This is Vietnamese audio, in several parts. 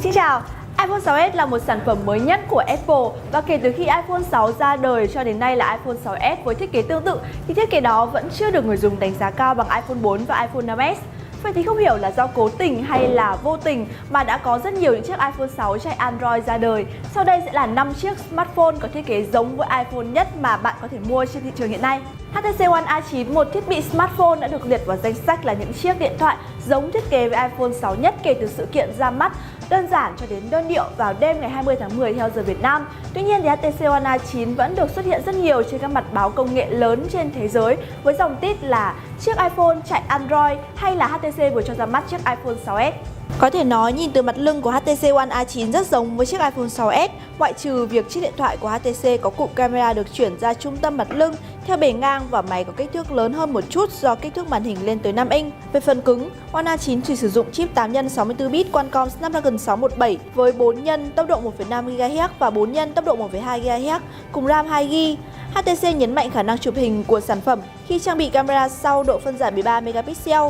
Xin chào! iPhone 6s là một sản phẩm mới nhất của Apple và kể từ khi iPhone 6 ra đời cho đến nay là iPhone 6s với thiết kế tương tự thì thiết kế đó vẫn chưa được người dùng đánh giá cao bằng iPhone 4 và iPhone 5s. Vậy thì không hiểu là do cố tình hay là vô tình mà đã có rất nhiều những chiếc iPhone 6 chạy Android ra đời. Sau đây sẽ là 5 chiếc smartphone có thiết kế giống với iPhone nhất mà bạn có thể mua trên thị trường hiện nay. HTC One A9, một thiết bị smartphone đã được liệt vào danh sách là những chiếc điện thoại giống thiết kế với iPhone 6 nhất kể từ sự kiện ra mắt đơn giản cho đến đơn điệu vào đêm ngày 20 tháng 10 theo giờ Việt Nam. Tuy nhiên thì HTC One A9 vẫn được xuất hiện rất nhiều trên các mặt báo công nghệ lớn trên thế giới với dòng tít là chiếc iPhone chạy Android hay là HTC vừa cho ra mắt chiếc iPhone 6s. Có thể nói nhìn từ mặt lưng của HTC One A9 rất giống với chiếc iPhone 6s, ngoại trừ việc chiếc điện thoại của HTC có cụm camera được chuyển ra trung tâm mặt lưng theo bề ngang và máy có kích thước lớn hơn một chút do kích thước màn hình lên tới 5 inch. Về phần cứng, One A9 chỉ sử dụng chip 8x64bit Qualcomm Snapdragon 617 với 4x tốc độ 1,5 GHz và 4x tốc độ 1,2 GHz cùng RAM 2GB. HTC nhấn mạnh khả năng chụp hình của sản phẩm khi trang bị camera sau độ phân giải 13 megapixel,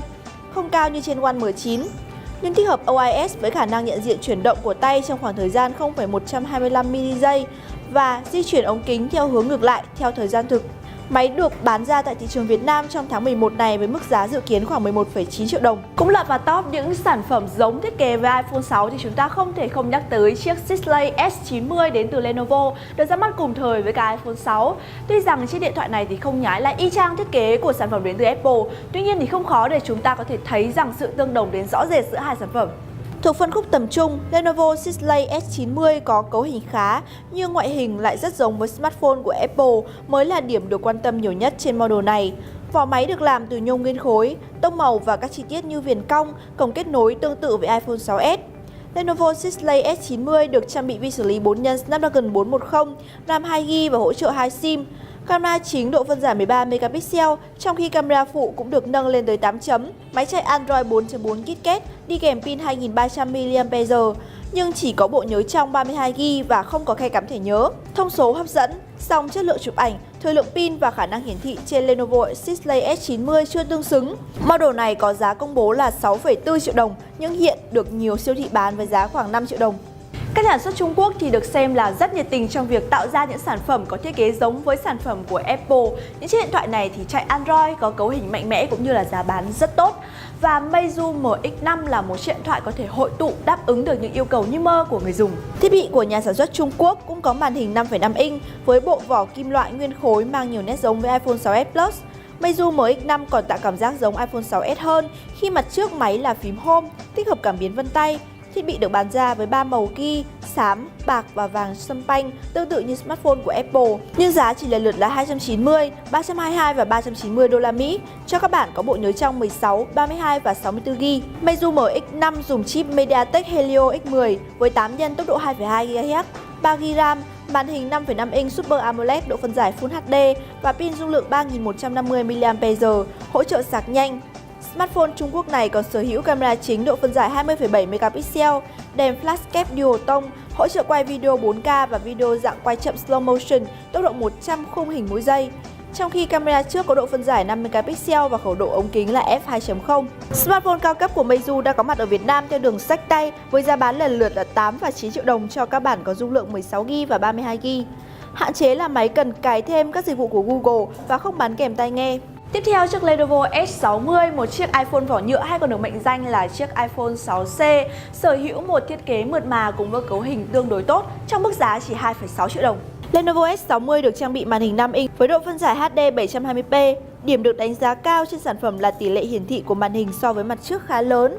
không cao như trên One M9. Nhưng tích hợp OIS với khả năng nhận diện chuyển động của tay trong khoảng thời gian 0,125 ms và di chuyển ống kính theo hướng ngược lại theo thời gian thực. Máy được bán ra tại thị trường Việt Nam trong tháng 11 này với mức giá dự kiến khoảng 11,9 triệu đồng. Cũng lọt vào top những sản phẩm giống thiết kế với iPhone 6 thì chúng ta không thể không nhắc tới chiếc Sisley S90 đến từ Lenovo được ra mắt cùng thời với cả iPhone 6. Tuy rằng chiếc điện thoại này thì không nhái lại y chang thiết kế của sản phẩm đến từ Apple, tuy nhiên thì không khó để chúng ta có thể thấy rằng sự tương đồng đến rõ rệt giữa hai sản phẩm. Thuộc phân khúc tầm trung, Lenovo Sisley S90 có cấu hình khá nhưng ngoại hình lại rất giống với smartphone của Apple mới là điểm được quan tâm nhiều nhất trên model này. Vỏ máy được làm từ nhôm nguyên khối, tông màu và các chi tiết như viền cong, cổng kết nối tương tự với iPhone 6s. Lenovo Sisley S90 được trang bị vi xử lý 4x Snapdragon 410, RAM 2GB và hỗ trợ 2 SIM. Camera chính độ phân giải 13 megapixel, trong khi camera phụ cũng được nâng lên tới 8 chấm. Máy chạy Android 4.4 KitKat, đi kèm pin 2300 mAh, nhưng chỉ có bộ nhớ trong 32GB và không có khe cắm thẻ nhớ. Thông số hấp dẫn, song chất lượng chụp ảnh, thời lượng pin và khả năng hiển thị trên Lenovo Sisley S90 chưa tương xứng. Model này có giá công bố là 6,4 triệu đồng, nhưng hiện được nhiều siêu thị bán với giá khoảng 5 triệu đồng. Các nhà sản xuất Trung Quốc thì được xem là rất nhiệt tình trong việc tạo ra những sản phẩm có thiết kế giống với sản phẩm của Apple. Những chiếc điện thoại này thì chạy Android, có cấu hình mạnh mẽ cũng như là giá bán rất tốt. Và Meizu MX5 là một chiếc điện thoại có thể hội tụ đáp ứng được những yêu cầu như mơ của người dùng. Thiết bị của nhà sản xuất Trung Quốc cũng có màn hình 5,5 inch với bộ vỏ kim loại nguyên khối mang nhiều nét giống với iPhone 6s Plus. Meizu MX5 còn tạo cảm giác giống iPhone 6s hơn khi mặt trước máy là phím Home, tích hợp cảm biến vân tay. Thiết bị được bán ra với 3 màu ghi, xám, bạc và vàng champagne tương tự như smartphone của Apple, nhưng giá chỉ lần lượt là 290, 322 và 390 đô la Mỹ cho các bạn có bộ nhớ trong 16, 32 và 64GB. Meizu MX5 dùng chip MediaTek Helio X10 với 8x tốc độ 2,2 GHz, 3GB RAM, màn hình 5,5 inch Super AMOLED độ phân giải Full HD và pin dung lượng 3150 mAh, hỗ trợ sạc nhanh. Smartphone Trung Quốc này còn sở hữu camera chính độ phân giải 20,7 megapixel, đèn flashcap dual tông, hỗ trợ quay video 4K và video dạng quay chậm slow motion, tốc độ 100 khung hình mỗi giây. Trong khi camera trước có độ phân giải 5 megapixel và khẩu độ ống kính là f2.0. Smartphone cao cấp của Meizu đã có mặt ở Việt Nam theo đường xách tay với giá bán lần lượt là 8 và 9 triệu đồng cho các bản có dung lượng 16GB và 32GB. Hạn chế là máy cần cài thêm các dịch vụ của Google và không bán kèm tai nghe. Tiếp theo, chiếc Lenovo S60, một chiếc iPhone vỏ nhựa hay còn được mệnh danh là chiếc iPhone 6C, sở hữu một thiết kế mượt mà cùng với cấu hình tương đối tốt trong mức giá chỉ 2,6 triệu đồng. Lenovo S60 được trang bị màn hình 5 inch với độ phân giải HD 720p. Điểm được đánh giá cao trên sản phẩm là tỷ lệ hiển thị của màn hình so với mặt trước khá lớn,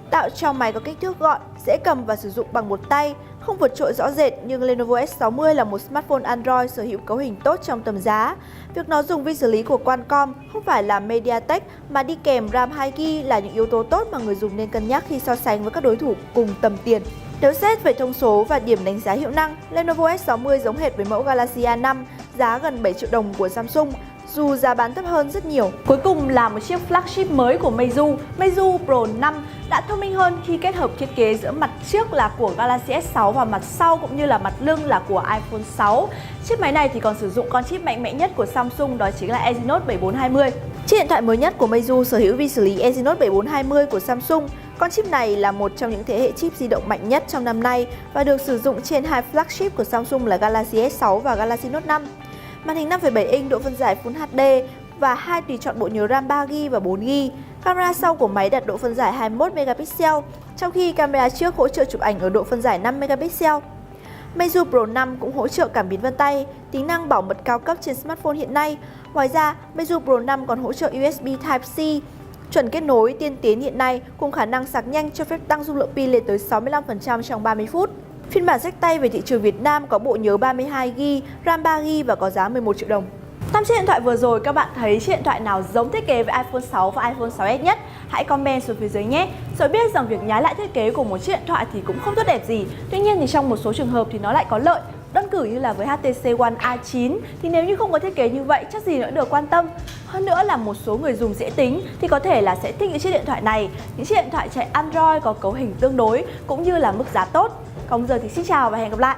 tạo cho máy có kích thước gọn, dễ cầm và sử dụng bằng một tay, không vượt trội rõ rệt, nhưng Lenovo S60 là một smartphone Android sở hữu cấu hình tốt trong tầm giá. Việc nó dùng vi xử lý của Qualcomm không phải là MediaTek mà đi kèm RAM 2GB là những yếu tố tốt mà người dùng nên cân nhắc khi so sánh với các đối thủ cùng tầm tiền. Nếu xét về thông số và điểm đánh giá hiệu năng, Lenovo S60 giống hệt với mẫu Galaxy A5 giá gần 7 triệu đồng của Samsung, dù giá bán thấp hơn rất nhiều. Cuối cùng là một chiếc flagship mới của Meizu, Meizu Pro 5 đã thông minh hơn khi kết hợp thiết kế giữa mặt trước là của Galaxy S6 và mặt sau cũng như là mặt lưng là của iPhone 6. Chiếc máy này thì còn sử dụng con chip mạnh mẽ nhất của Samsung, đó chính là Exynos 7420. Chiếc điện thoại mới nhất của Meizu sở hữu vi xử lý Exynos 7420 của Samsung, Con chip này là một trong những thế hệ chip di động mạnh nhất trong năm nay và được sử dụng trên hai flagship của Samsung là Galaxy S6 và Galaxy Note 5. Màn hình 5,7 inch, độ phân giải Full HD và hai tùy chọn bộ nhớ RAM 3GB và 4GB. Camera sau của máy đạt độ phân giải 21 megapixel, trong khi camera trước hỗ trợ chụp ảnh ở độ phân giải 5 megapixel. Meizu Pro 5 cũng hỗ trợ cảm biến vân tay, tính năng bảo mật cao cấp trên smartphone hiện nay. Ngoài ra, Meizu Pro 5 còn hỗ trợ USB Type-C, chuẩn kết nối tiên tiến hiện nay cùng khả năng sạc nhanh cho phép tăng dung lượng pin lên tới 65% trong 30 phút. Phiên bản xách tay về thị trường Việt Nam có bộ nhớ 32GB, RAM 3GB và có giá 11 triệu đồng. 5 chiếc điện thoại vừa rồi các bạn thấy chiếc điện thoại nào giống thiết kế với iPhone 6 và iPhone 6s nhất? Hãy comment xuống phía dưới nhé. Rồi biết rằng việc nhái lại thiết kế của một chiếc điện thoại thì cũng không tốt đẹp gì. Tuy nhiên thì trong một số trường hợp thì nó lại có lợi. Đơn cử như là với HTC One A9 thì nếu như không có thiết kế như vậy chắc gì nữa được quan tâm. Hơn nữa là một số người dùng dễ tính thì có thể là sẽ thích những chiếc điện thoại này, những chiếc điện thoại chạy Android có cấu hình tương đối cũng như là mức giá tốt. Còn giờ thì xin chào và hẹn gặp lại.